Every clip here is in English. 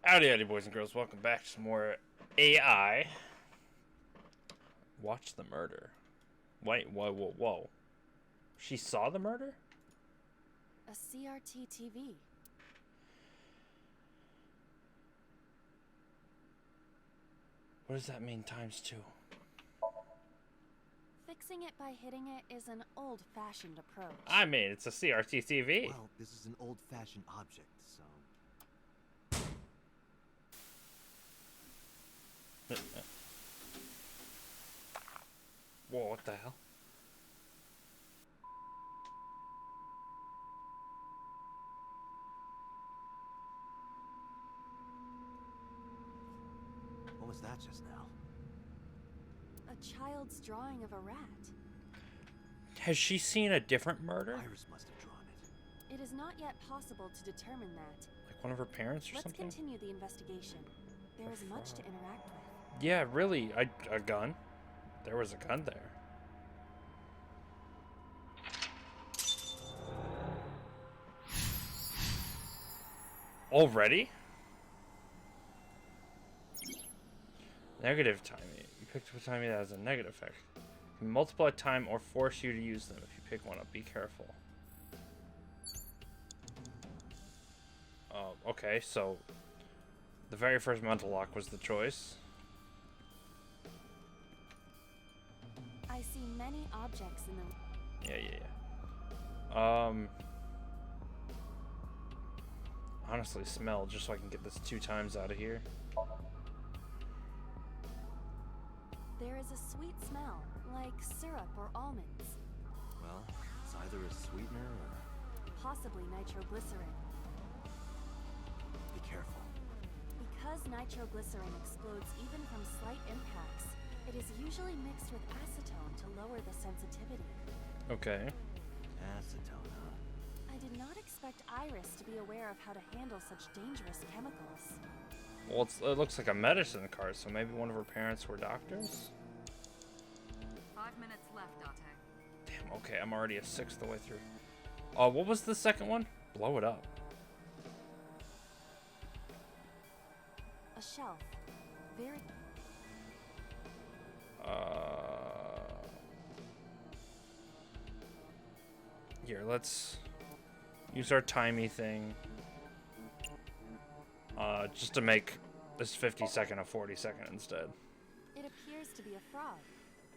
Howdy, howdy, boys and girls. Welcome back to some more AI. Watch the murder. Wait, whoa, whoa, whoa. She saw the murder? A CRT TV. What does that mean times two? Fixing it by hitting it is an old-fashioned approach. I mean, it's a CRT TV. Well, this is an old-fashioned object, so... Whoa, what the hell? What was that just now? A child's drawing of a rat. Has she seen a different murder? Iris must have drawn it. It is not yet possible to determine that. Like one of her parents or Let's something? continue the investigation. There is much to interact with. Yeah, really. A gun? There was a gun there. Already? Negative timing. You picked up a timing that has a negative effect. You can multiply time or force you to use them. If you pick one up, be careful. Okay, so the very first mental lock was the choice. I see many objects in the... Yeah. Honestly, smell just so I can get this 2 times out of here. There is a sweet smell, like syrup or almonds. Well, it's either a sweetener or... Possibly nitroglycerin. Be careful. Because nitroglycerin explodes even from slight impacts, it is usually mixed with acetone to lower the sensitivity. Okay. Acetone, huh? I did not expect Iris to be aware of how to handle such dangerous chemicals. Well, it looks like a medicine card, so maybe one of her parents were doctors? 5 minutes left, Date. Damn, okay, I'm already a 1/6 of the way through. What was the second one? Blow it up. A shelf. Very... Here, let's use our timey thing. Just to make this 50-second a 40-second instead. It appears to be a frog.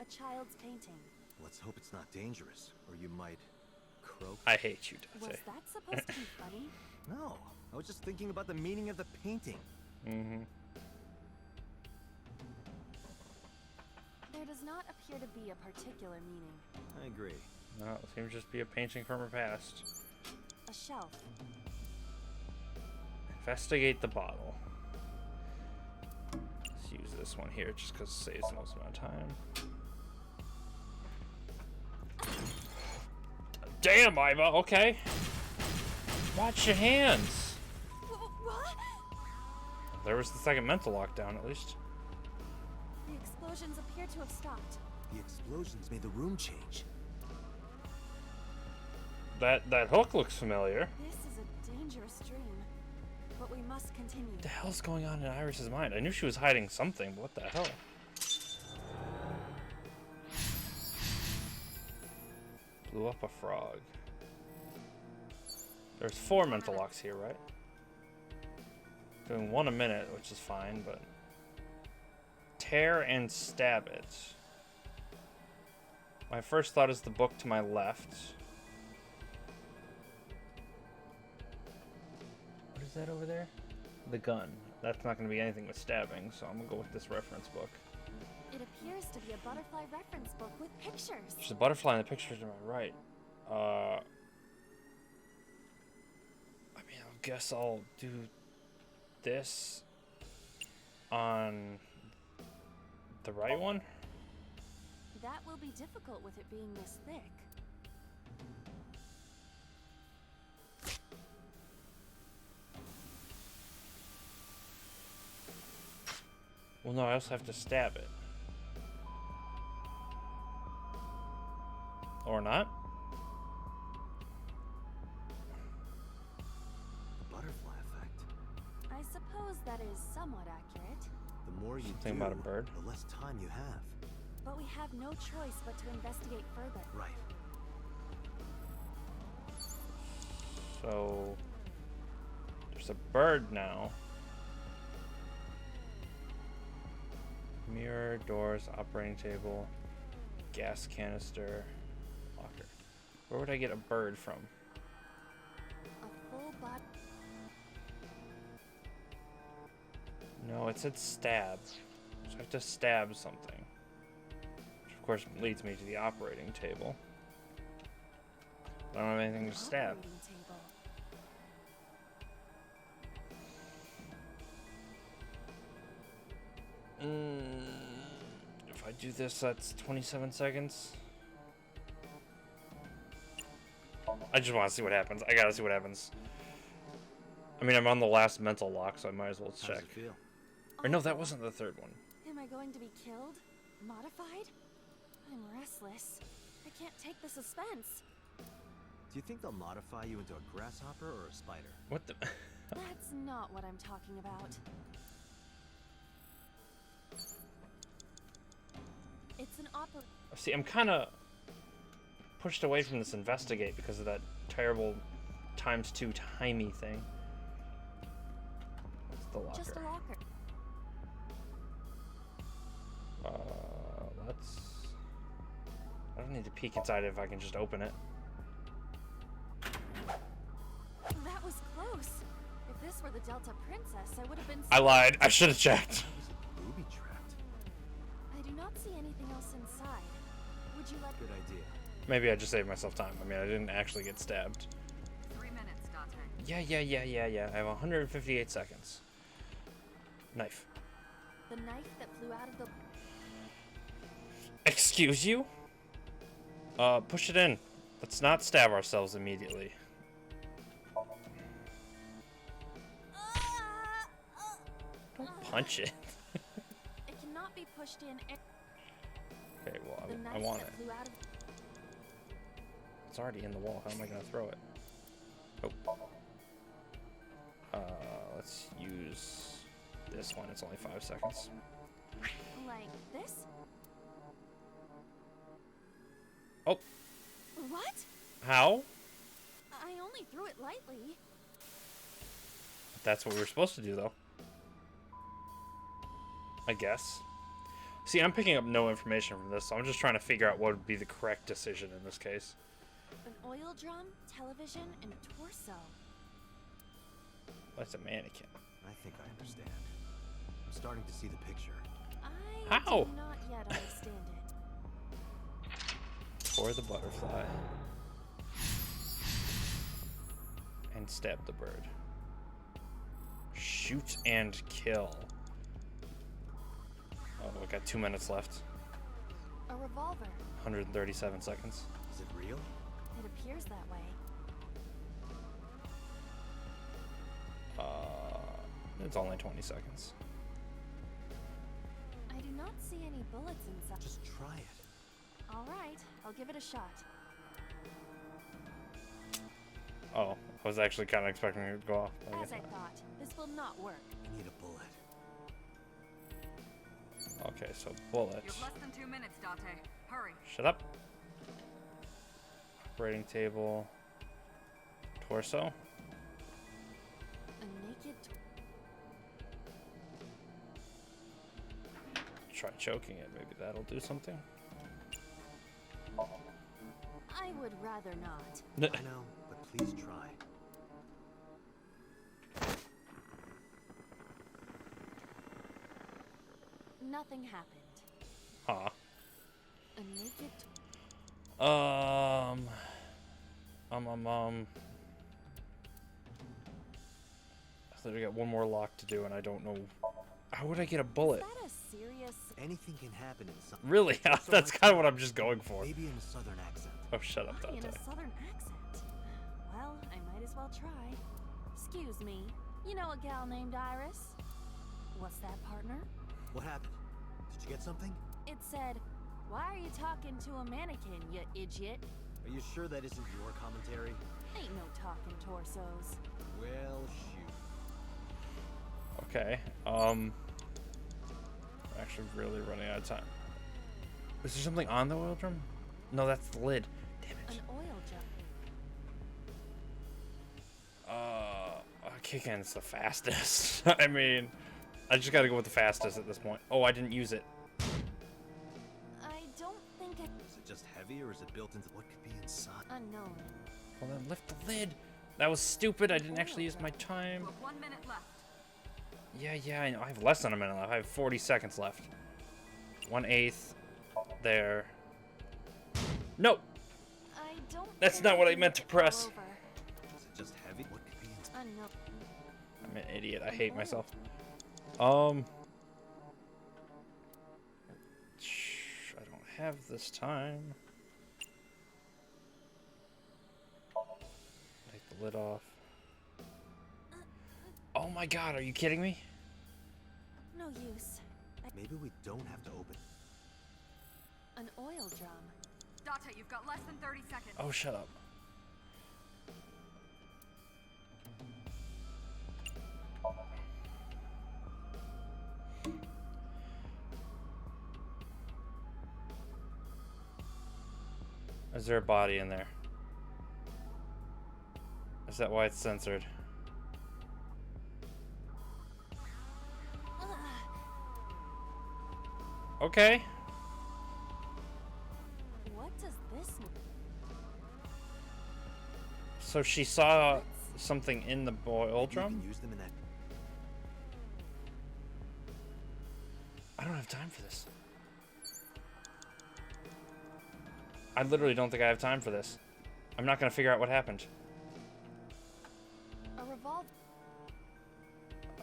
A child's painting. Let's hope it's not dangerous, or you might... croak. I hate you, Was Date. that supposed to be funny? No, I was just thinking about the meaning of the painting. Mm-hmm. There does not appear to be a particular meaning. I agree. No, it seems just be a painting from her past. A shelf. Investigate the bottle. Let's use this one here just because it saves the most amount of time. Damn, Iva, okay. Watch your hands. What? There was the second mental lockdown, at least. The explosions appear to have stopped. The explosions made the room change. That hook looks familiar. This is a dangerous dream. But we must continue. What the hell's going on in Iris's mind? I knew she was hiding something, but what the hell? Blew up a frog. There's 4 mental locks here, right? Doing 1 a minute, which is fine, but... Tear and stab it. My first thought is the book to my left. What is that over there? The gun. That's not going to be anything with stabbing, so I'm going to go with this reference book. It appears to be a butterfly reference book with pictures. There's a butterfly in the picture to my right. I mean, I guess I'll do this on the right one. That will be difficult with it being this thick. Well, no, I also have to stab it. Or not? The butterfly effect. I suppose that That is somewhat accurate. The more you Something do, about a bird? the less time you have. But we have no choice but to investigate further. Right. So there's a bird now. Mirror, doors, operating table, gas canister, locker. Where would I get a bird from? A full body. No, it said stab. So I have to stab something. Which of course leads me to the operating table. I don't have anything to stab. Operating table. If I do this, that's 27 seconds. I just want to see what happens. I gotta see what happens. I mean, I'm on the last mental lock, so I might as well How does check. it feel? Or no, that wasn't the third one. Am I going to be killed? Modified? I'm restless. I can't take the suspense. Do you think they'll modify you into a grasshopper or a spider? What the? That's not what I'm talking about. It's an opera. See, I'm kind of pushed away from this investigate because of that terrible ×2 timey thing. What's the locker? Just a locker. Let's. I don't need to peek inside it if I can just open it. That was close. If this were the Delta Princess, I would have been. I lied. I should have checked. Booby trapped. I do not see anything else inside. Would you let? Good idea. Maybe I just saved myself time. I mean, I didn't actually get stabbed. 3 minutes, Dante. Yeah. I have 158 seconds. Knife. The knife that flew out of the. Excuse you? Push it in. Let's not stab ourselves immediately. Don't punch it. It cannot be pushed in. Okay, well, The knife I want that it. flew out of. It's already in the wall. How am I gonna throw it? Oh. Let's use this one. It's only 5 seconds. Like this? Oh, What? how? I only threw it lightly. That's what we were supposed to do, though. I guess. See, I'm picking up no information from this, so I'm just trying to figure out what would be the correct decision in this case. An oil drum, television, and a torso. That's a mannequin. I think I understand. I'm starting to see the picture. I How? do not yet understand it. For the butterfly. And stab the bird. Shoot and kill. Oh, we got 2 minutes left. A revolver. 137 seconds. Is it real? It appears that way. It's only 20 seconds. I do not see any bullets inside. Just try it. All right, I'll give it a shot. Oh, I was actually kind of expecting it to go off. As I thought, this will not work. You need a bullet. Okay, so bullet. You have less than 2 minutes, Dante. Hurry. Shut up. Operating table. Torso. A naked. Try choking it. Maybe that'll do something. I would rather not. I know, but please try. Nothing happened. Huh. A naked. I literally got one more lock to do, and I don't know. How would I get a bullet? Is that a serious? Anything can happen in some. Really? That's kind of what I'm just going for. Maybe in a southern accent. Oh, shut up, Why in Dante. a southern accent? Well, I might as well try. Excuse me. You know a gal named Iris? What's that, partner? What happened? Did you get something? It said, "Why are you talking to a mannequin, you idiot?" Are you sure that isn't your commentary? Ain't no talking torsos. Well, shoot. Okay. I'm actually really running out of time. Is there something on the oil drum? No, that's the lid. Damn An it. oil jump. Kick-in's the fastest. I mean, I just gotta go with the fastest at this point. Oh, I didn't use it. I don't think it. Is it just heavy or is it built into what could be inside? Unknown. Well, then lift the lid. That was stupid. I didn't actually use my time. Got 1 minute left. Yeah, I know. I have less than a minute left. I have 40 seconds left. 1/8. There. No! I don't. That's think not what I can meant to get press. over. Is it just heavy? What could be inside? Unknown. I'm an idiot. I hate myself. I don't have this time. Take the lid off. Oh my god, are you kidding me? No use. Maybe we don't have to open. An oil drum. Date, you've got less than 30 seconds. Oh, shut up. Is there a body in there? Is that why it's censored? Okay. What does this mean? So she saw something in the oil Maybe we drum? can use them in that. I don't have time for this. I literally don't think I have time for this. I'm not gonna figure out what happened. A revolver.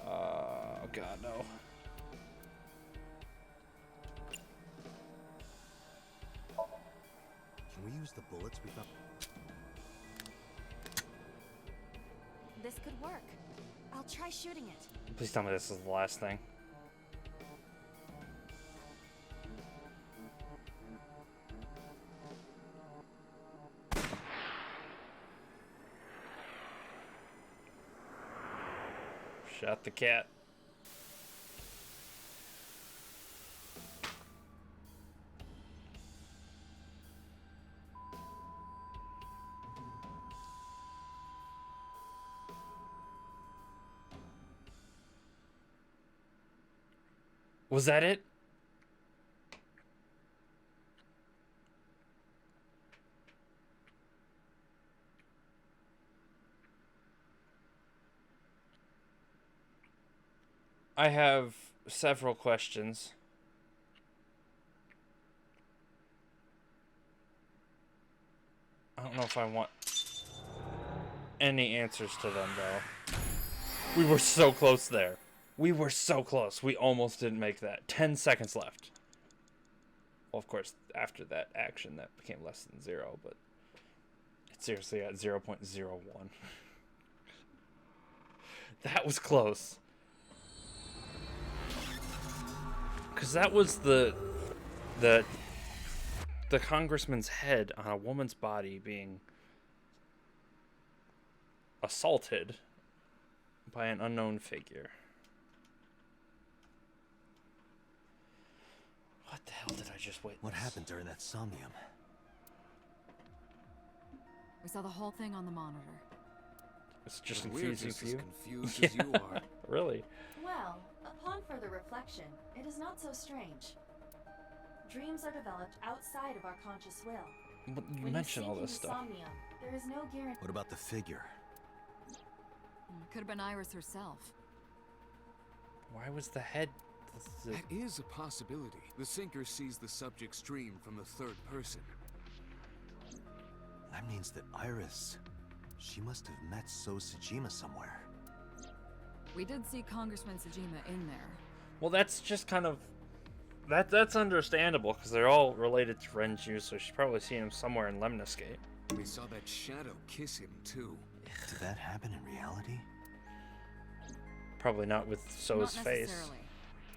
Oh god, no. Can we use the bullets we found? This could work. I'll try shooting it. Please tell me this is the last thing. Shot the cat. Was that it? I have several questions. I don't know if I want any answers to them, though. We were so close there. We were so close. We almost didn't make that. 10 seconds left. Well, of course, after that action, that became less than 0, but it's seriously at 0.01. That was close. Because that was the congressman's head on a woman's body being assaulted by an unknown figure. What the hell did I just witness? What happened during that Somnium? We saw the whole thing on the monitor. It's just We're confusing just for as you? confused as you are. Really? Well, upon further reflection, it is not so strange. Dreams are developed outside of our conscious will. But you When mentioned you all sink this into stuff. Somnium, there is no guarantee. What about the figure? Could have been Iris herself. Why was the head... That is a possibility. The sinker sees the subject's dream from the third person. That means that Iris, she must have met So Sajima somewhere. We did see Congressman Sajima in there. Well, that's just kind of... That's understandable, because they're all related to Renju, so she's probably seen him somewhere in Lemniscate. We saw that shadow kiss him, too. Did that happen in reality? Probably not with So's Not face. necessarily.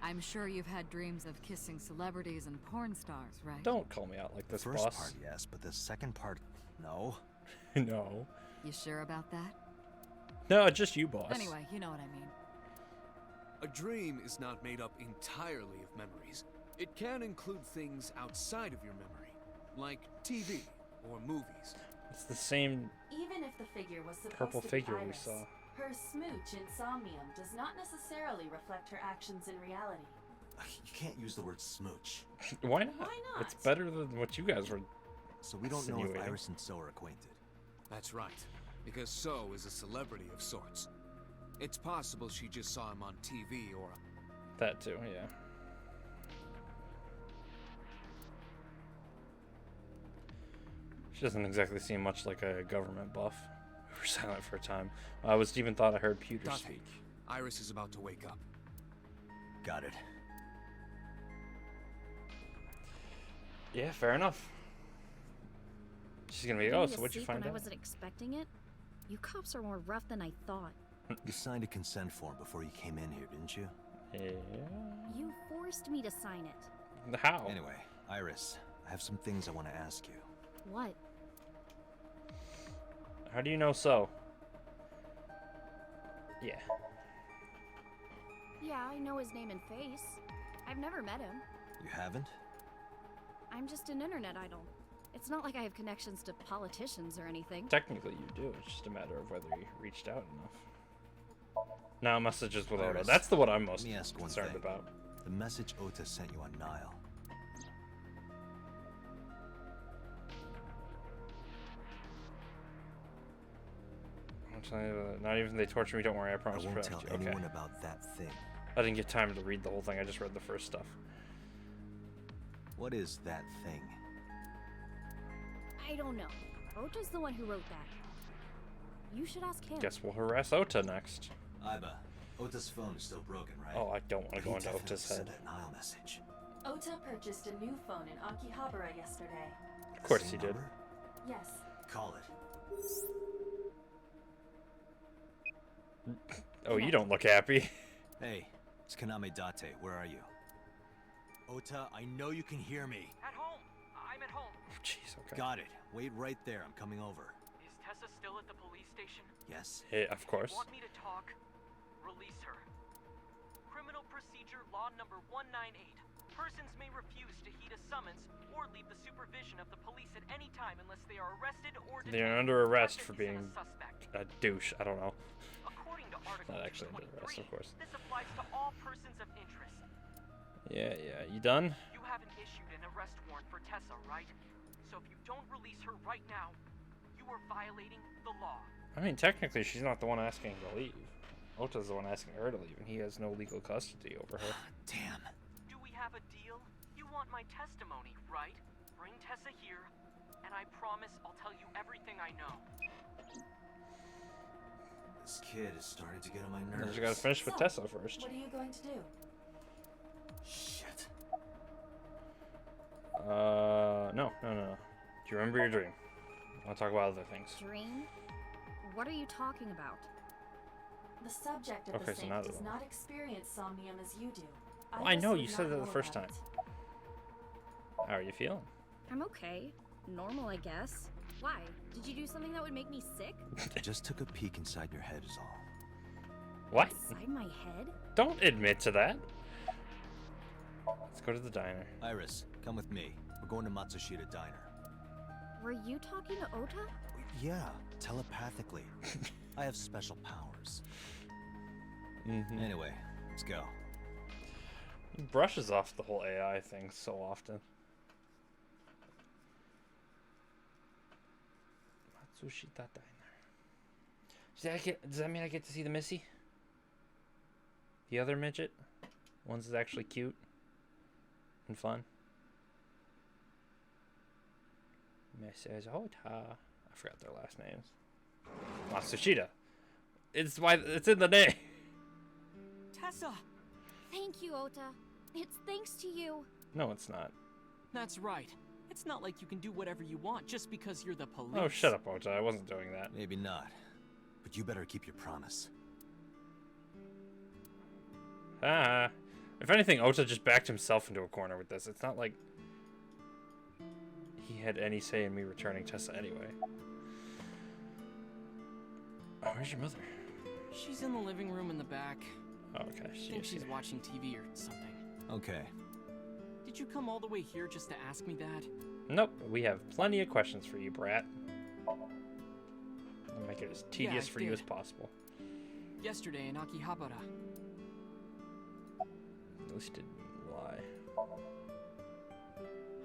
I'm sure you've had dreams of kissing celebrities and porn stars, right? Don't call me out like The this, first boss. part, yes, but the second part, no. No. You sure about that? No, just you, boss. Anyway, you know what I mean. A dream is not made up entirely of memories. It can include things outside of your memory, like TV or movies. It's the same Even if the figure was supposed purple to be figure we Iris, saw. her smooch in Somnium does not necessarily reflect her actions in reality. You can't use the word smooch. Why not? Why not? It's better than what you guys were. So we don't know if Insinuating. Iris and So are acquainted. That's right, because So is a celebrity of sorts. It's possible she just saw him on TV or... That too, yeah. She doesn't exactly seem much like a government buff. We were silent for a time. I was even thought I heard Pewter Date, speak. Iris is about to wake up. Got it. Yeah, fair enough. She's gonna be, Giving oh, me so a what'd you seat find when out? I wasn't expecting it? You cops are more rough than I thought. You signed a consent form before you came in here, didn't you? Yeah. You forced me to sign it. How? Anyway, Iris, I have some things I want to ask you. What? How do you know so? Yeah. Yeah, I know his name and face. I've never met him. You haven't? I'm just an internet idol. It's not like I have connections to politicians or anything. Technically you do. It's just a matter of whether you reached out enough. Now messages with Oda. Iris, That's the one I'm most let me ask one concerned thing. about. The message Ota sent you on Nile. I'm telling you, not even if they torture me, don't worry, I I promise to won't protect tell you. Okay. anyone about that thing. I didn't get time to read the whole thing, I just read the first stuff. What is that thing? I don't know. Ota's the one who wrote that. You should ask him. Guess we'll harass Ota next. Iba, Ota's phone is still broken, right? Oh, I don't want to He go into definitely Ota's sent head. that Nile message. Ota purchased a new phone in Akihabara yesterday. Of course Same he did. number? Yes. Call it. Oh, you don't look happy. Hey, it's Kaname Date. Where are you? Ota, I know you can hear me. At home. I'm at home. Jeez, okay. Got it. Wait right there. I'm coming over. Is Tessa still at the police station? Yes? Yeah, of course. Want me to talk? Release her. Criminal Procedure Law number 198. Persons may refuse to heed a summons or leave the supervision of the police at any time unless they are arrested or detained. They're under arrest for Defendant is being a suspect. a douche. I don't know. According to Article Not actually under 23, arrest, of course. this applies to all persons of interest. Yeah, yeah. You done? You haven't issued an arrest warrant for Tessa, right? So if you don't release her right now, you are violating the law. I mean, technically, she's not the one asking to leave. Ota's the one asking her to leave, and he has no legal custody over her. Damn. Do we have a deal? You want my testimony, right? Bring Tessa here, and I promise I'll tell you everything I know. This kid is starting to get on my nerves. You gotta finish with So, Tessa first. What are you going to do? Shit. No. Do you remember your dream? I want to talk about other things. Dream? What are you talking about? The subject of Okay, the so sink now the does one. not experience somnium as you do. Well, I Iris know, would you said not that the know first about time. it. How are you feeling? I'm okay. Normal, I guess. Why? Did you do something that would make me sick? Just took a peek inside your head is all. What? Inside my head? Don't admit to that. Let's go to the diner. Iris, come with me. We're going to Matsushita Diner. Were you talking to Ota? Yeah, telepathically. I have special powers. Mm-hmm. Anyway, let's go. He brushes off the whole AI thing so often. Matsushita Diner. Does that mean I get to see the Missy? The other midget? One's is actually cute and fun. Mrs. Ota. I forgot their last names. Matsushita. It's in the name. Tessa! Thank you, Ota. It's thanks to you. No, it's not. That's right. It's not like you can do whatever you want just because you're the police. Oh, shut up, Ota. I wasn't doing that. Maybe not. But you better keep your promise. Ah. If anything, Ota just backed himself into a corner with this. It's not like he had any say in me returning Tessa anyway. Oh, where's your mother? She's in the living room in the back. Oh, okay. I think she's watching TV or something. Okay. Did you come all the way here just to ask me that? Nope. We have plenty of questions for you, Brat. I'll make it as tedious I for you did. as possible. Yesterday in Akihabara. At least it didn't lie.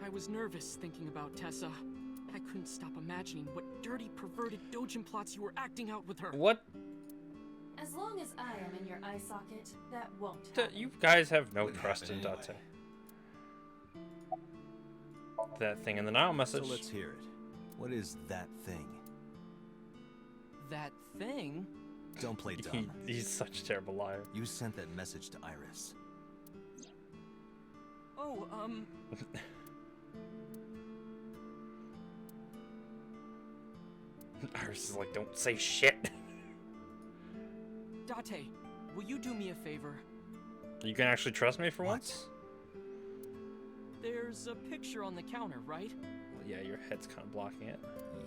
I was nervous thinking about Tessa. I couldn't stop imagining what dirty, perverted dojin plots you were acting out with her. What? As long as I am in your eye socket, that won't happen. You guys have no Wouldn't trust in happen Date. That thing in the Nile message. So let's hear it. What is that thing? That thing? Don't play dumb. He's such a terrible liar. You sent that message to Iris. Oh, Iris is like, don't say shit. Date, will you do me a favor? You can actually trust me for What? once? There's a picture on the counter, right? Well, yeah, your head's kind of blocking it.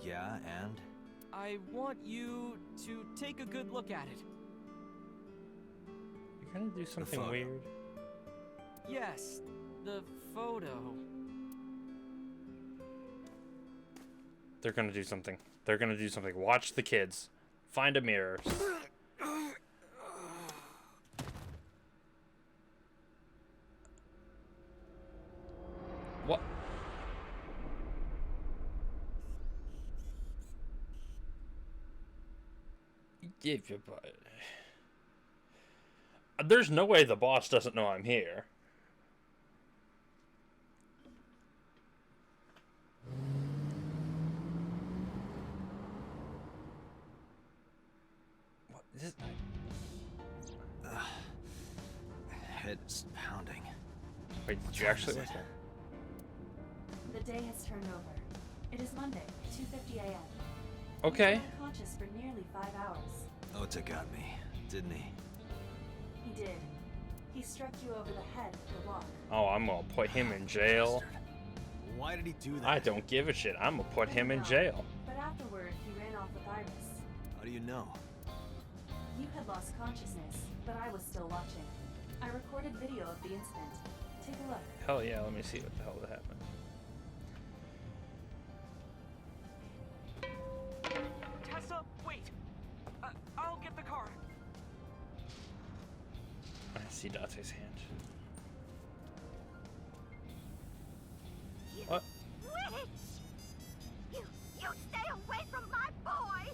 Yeah, and? I want you to take a good look at it. You're gonna do something photo. weird. Yes, the photo. They're gonna do something. They're gonna do something. Watch the kids. Find a mirror. What? Give your butt. There's no way the boss doesn't know I'm here. What is it? Head's pounding. Wait, did you actually? What time is The day has turned over. It is Monday, 2:50 a.m. Okay. You've been unconscious for nearly 5 hours. Ota got me, didn't he? He did. He struck you over the head with the walk. Oh, I'm gonna put him in jail. Bastard. Why did he do that? I don't give a shit. I'm gonna put him in jail. But afterward, he ran off with Iris. How do you know? You had lost consciousness, but I was still watching. I recorded video of the incident. Take a look. Hell yeah, let me see what the hell happened. Tessa, wait! I'll get the car. I see Date's hand. What? Witch! You stay away from my boy!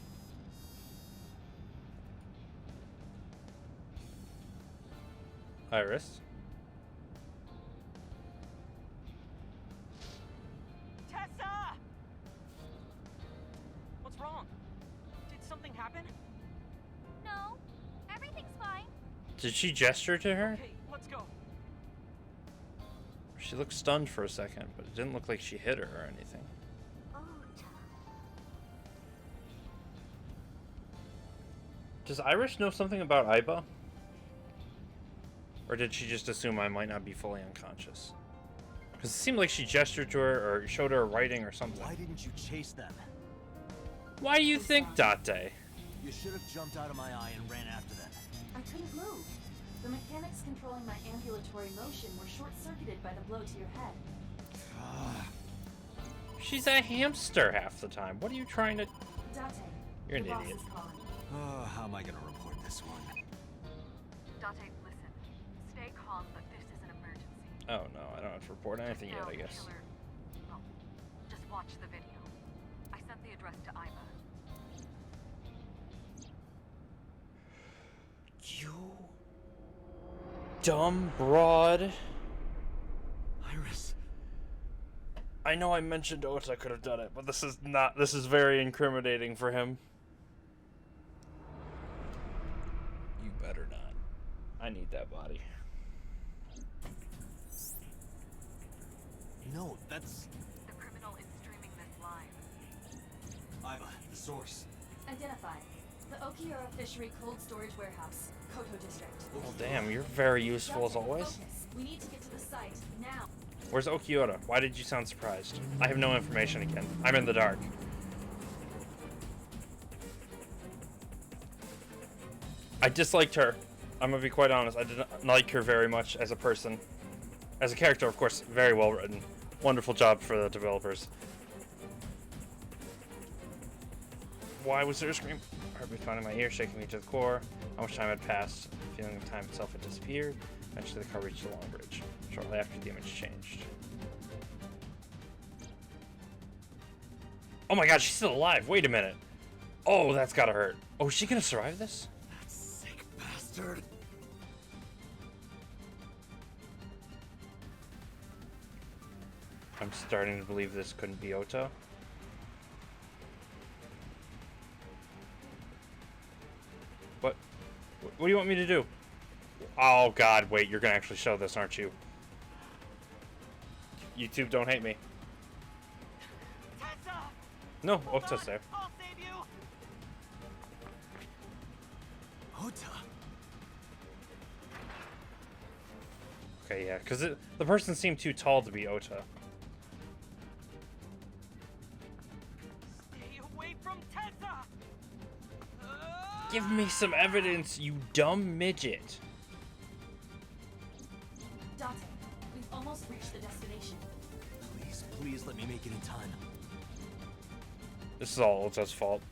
Iris? Tessa! What's wrong? Did something happen? No, everything's fine. Did she gesture to her? Okay, let's go. She looked stunned for a second, but it didn't look like she hit her or anything. Does Iris know something about Aiba? Or did she just assume I might not be fully unconscious? Because it seemed like she gestured to her or showed her writing or something. Why didn't you chase them? Why do you think, Date? You should have jumped out of my eye and ran after them. I couldn't move. The mechanics controlling my ambulatory motion were short-circuited by the blow to your head. She's a hamster half the time. What are you trying to... Date, You're an the boss idiot. is calling. Oh, how am I gonna report this one? Date, listen. Stay calm, but this is an emergency. Oh no, I don't have to report anything yet, Now I the guess. killer- well, just watch the video. I sent the address to Aiba. You... dumb broad. Iris. I know I mentioned Ota could have done it, but this is not... This is very incriminating for him. You better not. I need that body. No, that's The criminal is streaming this live. Aiba, the source. Identified. The Okiura Fishery Cold Storage Warehouse, Koto District. Well, damn, you're very useful as Date, always. focus. We need to get to the site, now. Where's Okiura? Why did you sound surprised? I have no information again. I'm in the dark. I disliked her. I'm gonna be quite honest. I didn't like her very much as a person. As a character, of course, very well written. Wonderful job for the developers. Why was there a scream? Heard me finding my ear, shaking me to the core. How much time had passed? The feeling of time itself had disappeared. Eventually, the car reached the long bridge. Shortly after, the image changed. Oh my god, she's still alive. Wait a minute. Oh, that's gotta hurt. Oh, is she gonna survive this? That sick bastard. I'm starting to believe this couldn't be Ota. What? What do you want me to do? Oh god, wait, you're gonna actually show this, aren't you? YouTube, don't hate me. Tessa! No, Ota's there. I'll save you! Ota. Okay, yeah, because the person seemed too tall to be Ota. Stay away from Tessa! Give me some evidence, you dumb midget. Date, we've almost reached the destination. Please, please let me make it in time. This is all Ota's fault.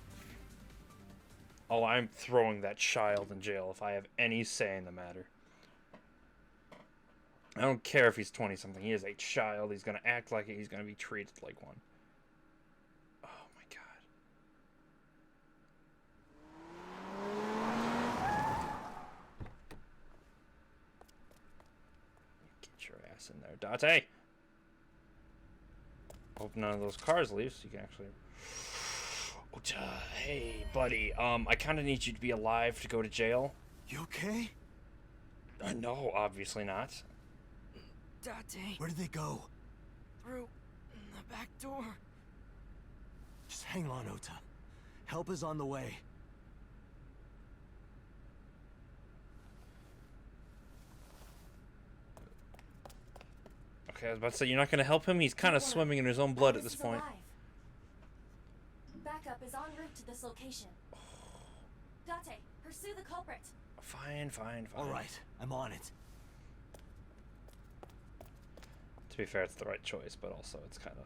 Oh, I'm throwing that child in jail if I have any say in the matter. I don't care if he's 20-something. He is a child. He's gonna act like it. He's gonna be treated like one. Oh my god. Get your ass in there, Date. Hope none of those cars leave so you can actually... Hey, buddy. I kind of need you to be alive to go to jail. You okay? No, obviously not. Date, Where did they go? through the back door. Just hang on, Ota. Help is on the way. Okay, I was about to say, you're not going to help him? He's kind of swimming in his own blood at this point. Backup is en route to this location. Date, pursue the culprit. Fine, fine, fine. All right, I'm on it. To be fair, it's the right choice, but also it's kind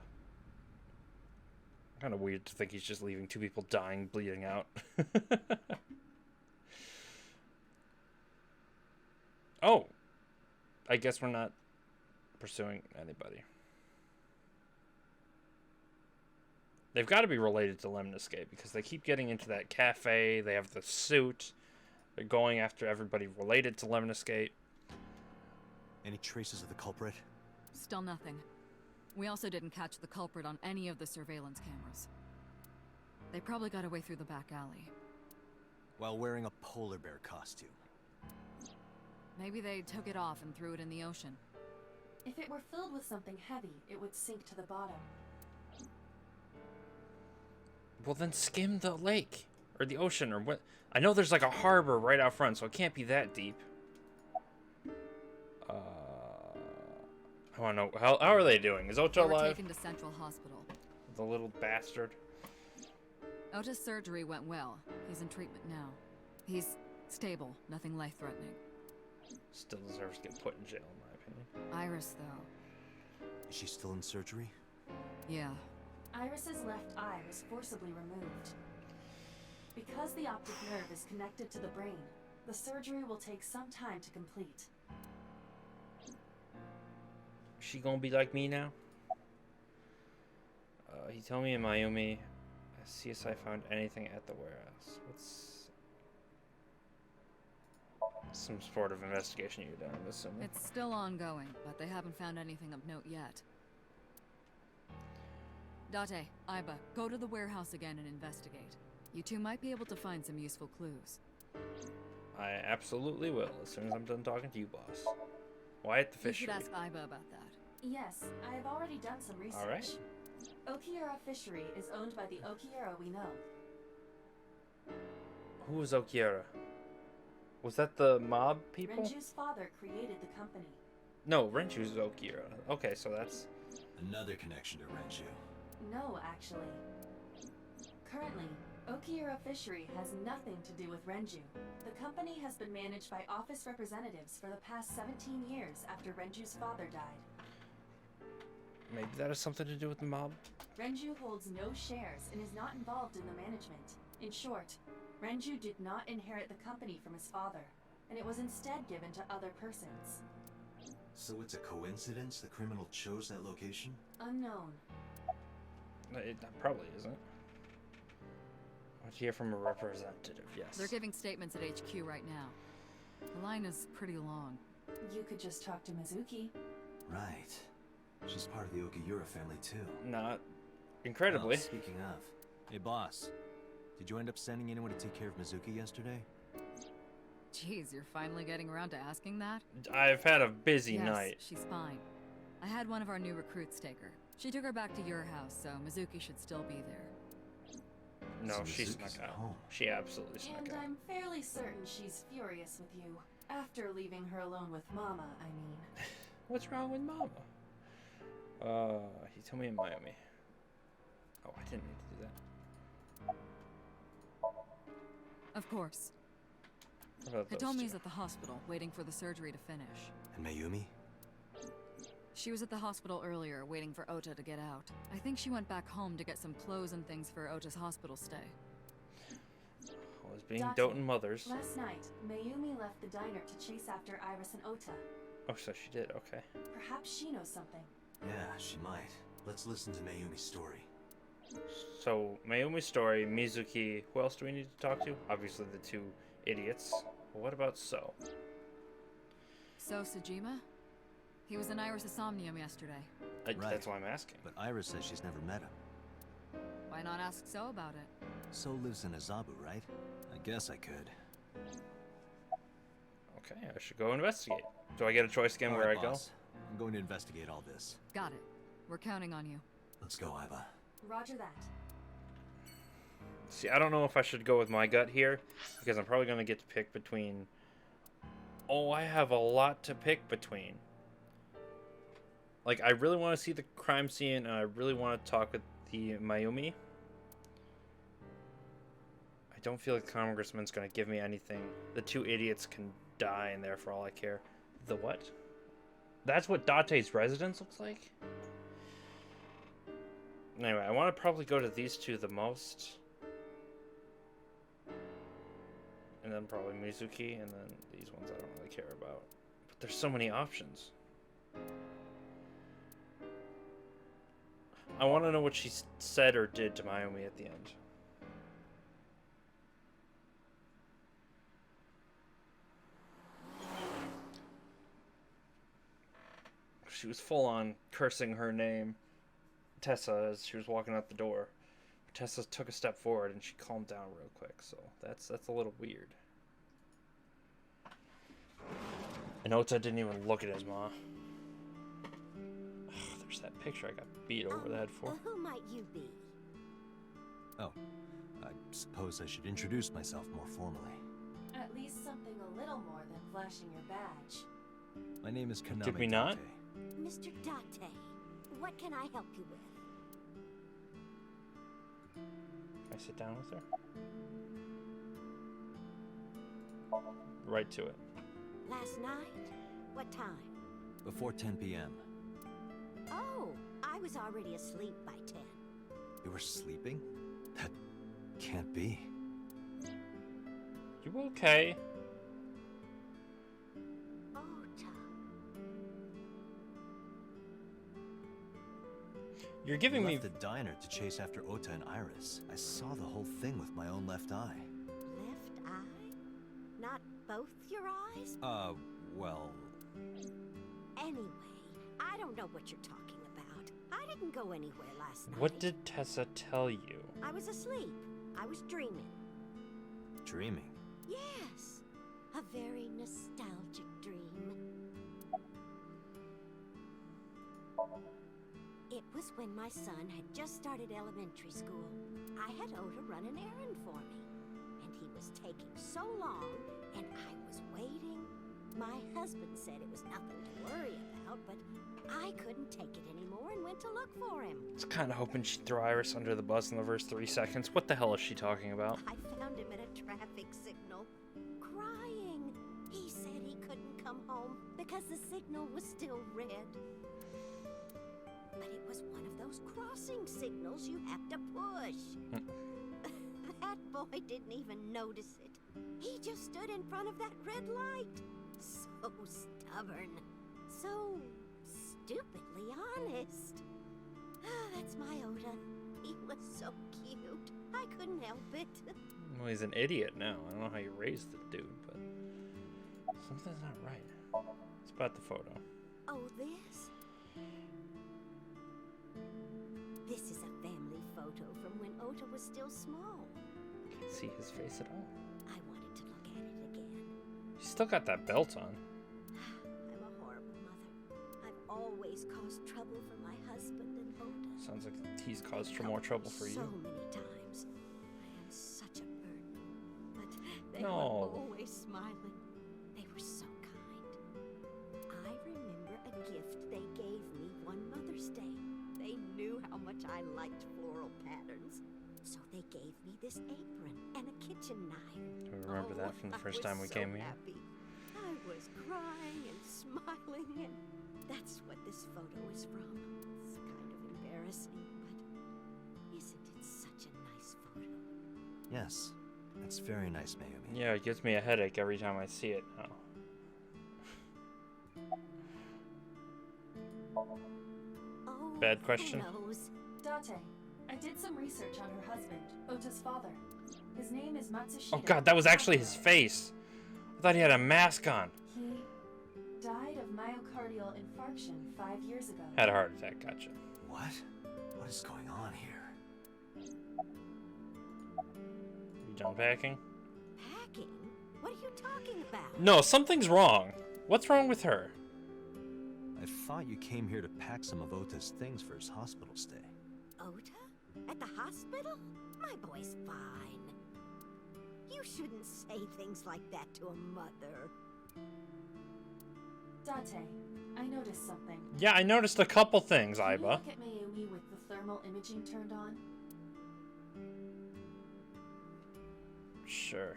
of weird to think he's just leaving two people dying, bleeding out. Oh, I guess we're not pursuing anybody. They've got to be related to Lemniscate because they keep getting into that cafe. They have the suit. They're going after everybody related to Lemniscate. Any traces of the culprit? Still nothing. We also didn't catch the culprit on any of the surveillance cameras. They probably got away through the back alley. While wearing a polar bear costume. Maybe they took it off and threw it in the ocean. If it were filled with something heavy, it would sink to the bottom. Well, then skim the lake or the ocean or what? I know there's like a harbor right out front, so it can't be that deep. I want to know how are they doing? Is Ota They were alive? taken to Central Hospital. The little bastard. Ota's surgery went well. He's in treatment now. He's stable, nothing life-threatening. Still deserves to get put in jail, in my opinion. Iris, though. Is she still in surgery? Yeah. Iris's left eye was forcibly removed. Because the optic nerve is connected to the brain, the surgery will take some time to complete. She gonna be like me now? He told me in Miami, CSI found anything at the warehouse. What's some sort of investigation you've done, I'm assuming. It's still ongoing, but they haven't found anything of note yet. Date, Iba, go to the warehouse again and investigate. You two might be able to find some useful clues. I absolutely will, as soon as I'm done talking to you, boss. Why at the You fishery? should ask Iba about that. Yes, I have already done some research. All right. Okiura Fishery is owned by the Okiura we know. Who was Okiura? Was that the mob people? Renju's father created the company. No, Renju's Okiura. Okay, so that's... Another connection to Renju. No, actually. Currently, Okiura Fishery has nothing to do with Renju. The company has been managed by office representatives for the past 17 years after Renju's father died. Maybe that has something to do with the mob? Renju holds no shares and is not involved in the management. In short, Renju did not inherit the company from his father, and it was instead given to other persons. So it's a coincidence the criminal chose that location? Unknown. It probably isn't. I want to hear from a representative, yes. They're giving statements at HQ right now. The line is pretty long. You could just talk to Mizuki. Right. She's part of the Okiura family too. Not incredibly. Oh, speaking of, hey boss, did you end up sending anyone to take care of Mizuki yesterday? Jeez, you're finally getting around to asking that? I've had a busy Yes, night. she's fine. I had one of our new recruits take her. She took her back to your house, so Mizuki should still be there. No, So she Mizuki's snuck at out. home. She absolutely snuck And out. I'm fairly certain she's furious with you. After leaving her alone with Mama, I mean. What's wrong with Mama? He told me in Miami. Oh, I didn't mean to do that. Of course. What about those Hitomi's two? at the hospital, waiting for the surgery to finish. And Mayumi? She was at the hospital earlier, waiting for Ota to get out. I think she went back home to get some clothes and things for Ota's hospital stay. I was being Date. doting mothers. Last night, Mayumi left the diner to chase after Iris and Ota. Oh, so she did, okay. Perhaps she knows something. Yeah, she might. Let's listen to Mayumi's story. So, Mayumi's story, Mizuki, who else do we need to talk to? Obviously the two idiots. But what about So? So, Sejima? He was in Iris' Somnium yesterday. Right. That's why I'm asking. But Iris says she's never met him. Why not ask So about it? So lives in Azabu, right? I guess I could. Okay, I should go investigate. Do I get a choice again All where right, I go? boss. I'm going to investigate all this. Got it. We're counting on you. Let's go, Iva. Roger that. See, I don't know if I should go with my gut here, because I'm probably going to get to pick between... Oh, I have a lot to pick between. Like, I really want to see the crime scene, and I really want to talk with the Mayumi. I don't feel like the Congressman's going to give me anything. The two idiots can die in there for all I care. The what? That's what Date's residence looks like? Anyway, I want to probably go to these two the most. And then probably Mizuki, and then these ones I don't really care about. But there's so many options. I want to know what she said or did to Mayumi at the end. She was full on cursing her name, Tessa, as she was walking out the door. Tessa took a step forward and she calmed down real quick, so that's a little weird. And Ota didn't even look at his ma. There's that picture I got beat over the head for. Who might you be? Oh, I suppose I should introduce myself more formally. At least something a little more than flashing your badge. My name is Kaname Did we not? Date. Mr. Date, what can I help you with? Can I sit down with her? Right to it. Last night? What time? Before 10 p.m. Oh, I was already asleep by 10. You were sleeping? That can't be. You okay? Ota. You're giving You me... left the diner to chase after Ota and Iris. I saw the whole thing with my own left eye. Left eye? Not both your eyes? Well... Anyway, I don't know what you're talking about. I didn't go anywhere last night. What did Tessa tell you? I was asleep. I was dreaming. Dreaming. Yes, a very nostalgic dream. It was when my son had just started elementary school. I had Ota run an errand for me. And he was taking so long, and I was waiting My husband said it was nothing to worry about, but I couldn't take it anymore and went to look for him. I was kind of hoping she'd throw Iris under the bus in the first 3 seconds. What the hell is she talking about? I found him at a traffic signal, crying. He said he couldn't come home because the signal was still red. But it was one of those crossing signals you have to push. That boy didn't even notice it. He just stood in front of that red light. So stubborn. So stupidly honest. That's my Oda. He was so cute. I couldn't help it. Well, he's an idiot now. I don't know how you raised the dude, but something's not right. It's about the photo. Oh, this? This is a family photo from when Ota was still small. Can't see his face at all. I wanted to look at it again. She's still got that belt on. I'm a horrible mother. I've always caused trouble for my husband and Ota. Sounds like he's caused more trouble for So you. many times. I am such a burden. But they No. were always smiling. They were so kind. I remember a gift they gave me one Mother's Day. They knew how much I liked floral patterns. So they gave me this apron and a kitchen knife. Do we remember that from the first time we came here? Happy. I was crying and smiling, and that's what this photo is from. It's kind of embarrassing, but isn't it such a nice photo? Yes, that's very nice, Mayumi. Yeah, it gives me a headache every time I see it now. Oh, Bad question. Who knows? Date, I did some research on her husband, Ota's father. His name is Matsushita. Oh god, that was actually his face. I thought he had a mask on. He died of myocardial infarction 5 years ago. Had a heart attack, gotcha. What? What is going on here? You done packing? Packing? What are you talking about? No, something's wrong. What's wrong with her? I thought you came here to pack some of Ota's things for his hospital stay. Ota? At the hospital? My boy's fine. You shouldn't say things like that to a mother. Date, I noticed something. Yeah, I noticed a couple things, Can you Aiba. look at Mayumi with the thermal imaging turned on? Sure.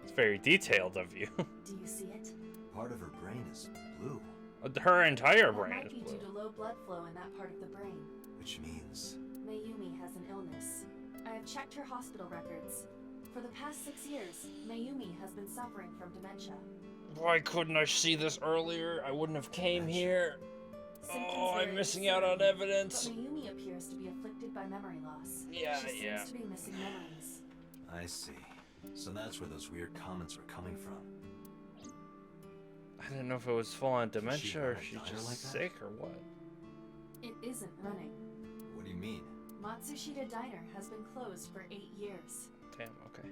It's very detailed of you. Do you see it? Part of her brain is blue, Her entire That brain might is be blue. due to low blood flow in that part of the brain. which means... Mayumi has an illness. I have checked her hospital records. For the past 6 years, Mayumi has been suffering from dementia. Why couldn't I see this earlier? I wouldn't have came here. Symptoms Oh, I'm vary missing out on considerably, evidence. But Mayumi appears to be afflicted by memory loss. Yeah, she yeah. seems to be missing memories. I see. So that's where those weird comments were coming from. I didn't know if it was full-on Did she dementia run or a she's diner just like that? sick or what. It isn't running. What do you mean? Matsushita Diner has been closed for 8 years. Damn, okay.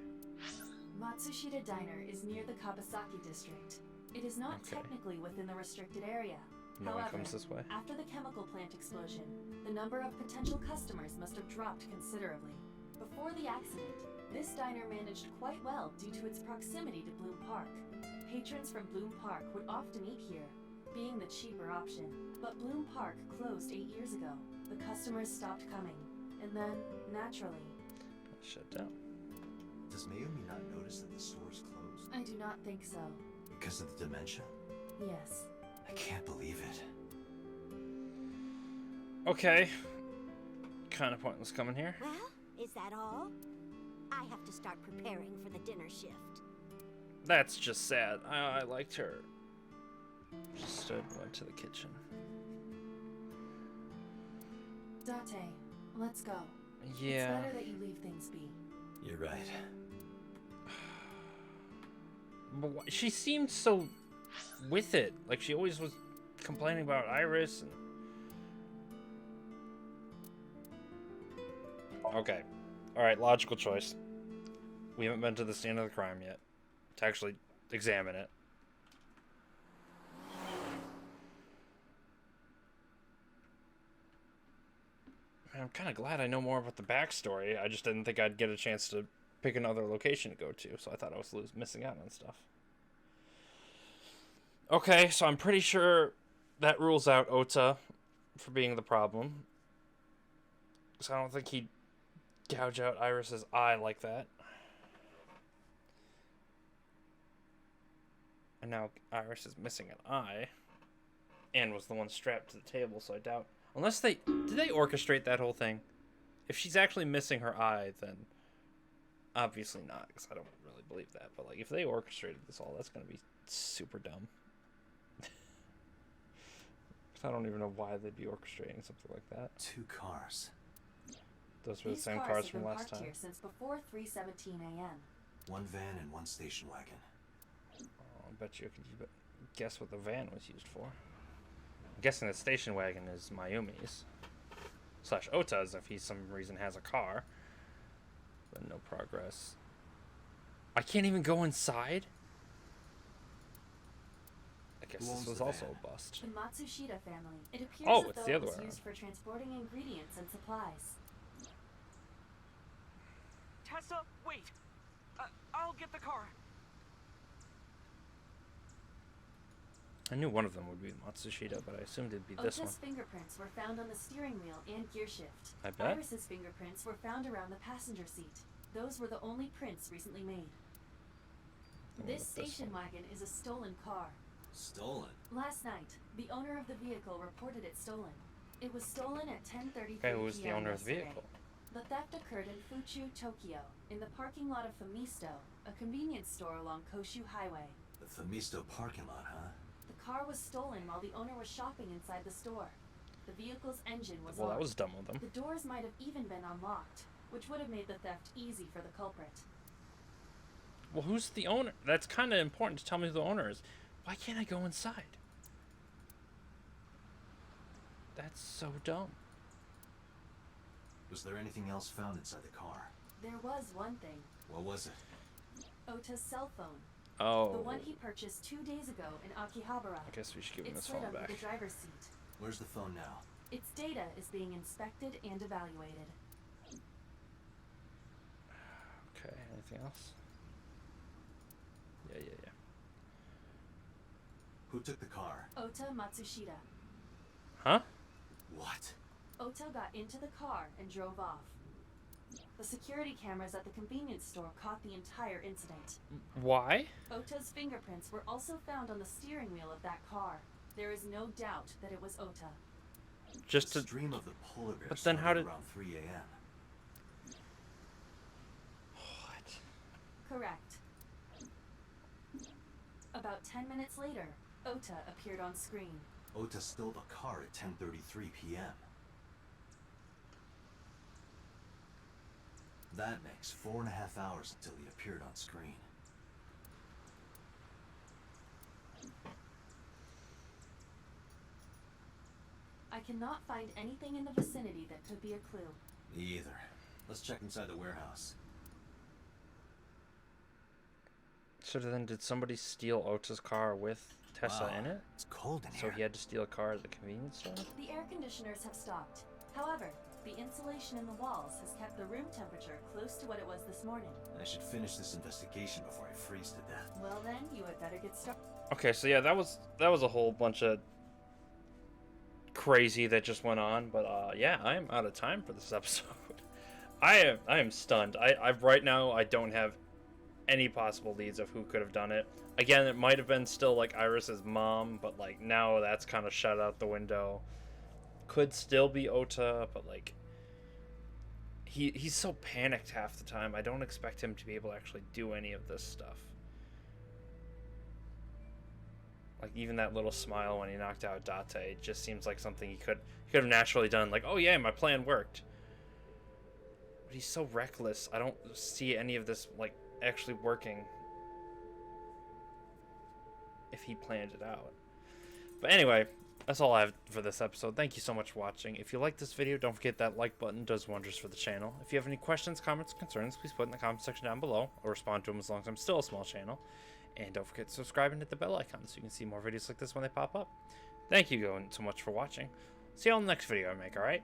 Matsushita Diner is near the Kabasaki district. It is not Okay. technically within the restricted area. No one However, comes this way. after the chemical plant explosion, the number of potential customers must have dropped considerably. Before the accident, this diner managed quite well due to its proximity to Bloom Park. Patrons from Bloom Park would often eat here, being the cheaper option. But Bloom Park closed 8 years ago. The customers stopped coming. And then, naturally, Shut down. Does Mayumi not notice that the store's closed? I do not think so. Because of the dementia? Yes. I can't believe it. Okay. Kind of pointless coming here. Well, is that all? I have to start preparing for the dinner shift. That's just sad. I liked her. She stood, went to the kitchen. Date, let's go. Yeah. It's better that you leave things be. You're right. But she seemed so with it. Like she always was complaining about Iris and... Okay. Alright, logical choice. We haven't been to the scene of the crime yet. To actually examine it. I'm kind of glad I know more about the backstory. I just didn't think I'd get a chance to pick another location to go to, so I thought I was missing out on stuff. Okay, so I'm pretty sure that rules out Ota for being the problem. So I don't think he'd gouge out Iris's eye like that. And now Iris is missing an eye. And was the one strapped to the table, so I doubt... Unless they... Did they orchestrate that whole thing? If she's actually missing her eye, then... Obviously not, because I don't really believe that. But, like, if they orchestrated this all, that's going to be super dumb. I don't even know why they'd be orchestrating something like that. 2 cars. Those were the These same cars cars have from been last parked time. here since before 3:17 a.m. 1 van and 1 station wagon. Oh, I bet you could guess what the van was used for. I'm guessing the station wagon is Mayumi's. / Ota's if he some reason has a car. But no progress. I can't even go inside? I guess Who this owns was the also van? a bust. The Matsushita family. It appears Oh, as it's though the it other was way used for transporting ingredients and supplies. Tessa, wait! I'll get the car. I knew one of them would be Matsushita, but I assumed it'd be this one. Ota's fingerprints were found on the steering wheel and gear shift. I bet. Iris's fingerprints were found around the passenger seat. Those were the only prints recently made. This station wagon is a stolen car. Stolen? Last night, the owner of the vehicle reported it stolen. It was stolen at 10:33 Okay, who was the p.m. owner of the yesterday. vehicle? The theft occurred in Fuchu, Tokyo, in the parking lot of Famisto, a convenience store along Koshu Highway. The Famisto parking lot, huh? The car was stolen while the owner was shopping inside the store. The vehicle's engine was Well, on. that was dumb of them. The doors might have even been unlocked, which would have made the theft easy for the culprit. Well, who's the owner? That's kind of important to tell me who the owner is. Why can't I go inside? That's so dumb. Was there anything else found inside the car? There was one thing. What was it? Ota's cell phone. Oh. The one he purchased 2 days ago in Akihabara. I guess we should give him It's his slid phone under back. the driver's seat. Where's the phone now? Its data is being inspected and evaluated. Okay, anything else? Yeah. Who took the car? Ota Matsushita. Huh? What? Ota got into the car and drove off. The security cameras at the convenience store caught the entire incident. Why? Ota's fingerprints were also found on the steering wheel of that car. There is no doubt that it was Ota. Just The to... stream of the polar bear But then how started did- around 3 a.m. What? Correct. About 10 minutes later, Ota appeared on screen. Ota stole the car at 10:33 p.m. That makes 4.5 hours until he appeared on screen. I cannot find anything in the vicinity that could be a clue. Me either. Let's check inside the warehouse. So then did somebody steal Ota's car with Tessa Wow, in it? It's cold in So here. he had to steal a car at the convenience store? The air conditioners have stopped. However, the insulation in the walls has kept the room temperature close to what it was this morning. I should finish this investigation before I freeze to death. Well then, you had better get started. Okay, so yeah, that was a whole bunch of crazy that just went on, but yeah, I am out of time for this episode. I am stunned. I right now I don't have any possible leads of who could have done it. Again, it might have been still like Iris's mom, but like now that's kind of shut out the window. Could still be Ota, but like he's so panicked half the time. I don't expect him to be able to actually do any of this stuff. Like even that little smile when he knocked out Date just seems like something he could have naturally done. Like, oh yeah, my plan worked. But he's so reckless. I don't see any of this like actually working if he planned it out. But anyway, that's all I have for this episode. Thank you so much for watching. If you like this video, don't forget that like button does wonders for the channel. If you have any questions, comments, concerns, please put in the comment section down below. I'll respond to them as long as I'm still a small channel. And don't forget to subscribe and hit the bell icon so you can see more videos like this when they pop up. Thank you so much for watching. See you on the next video I make, alright?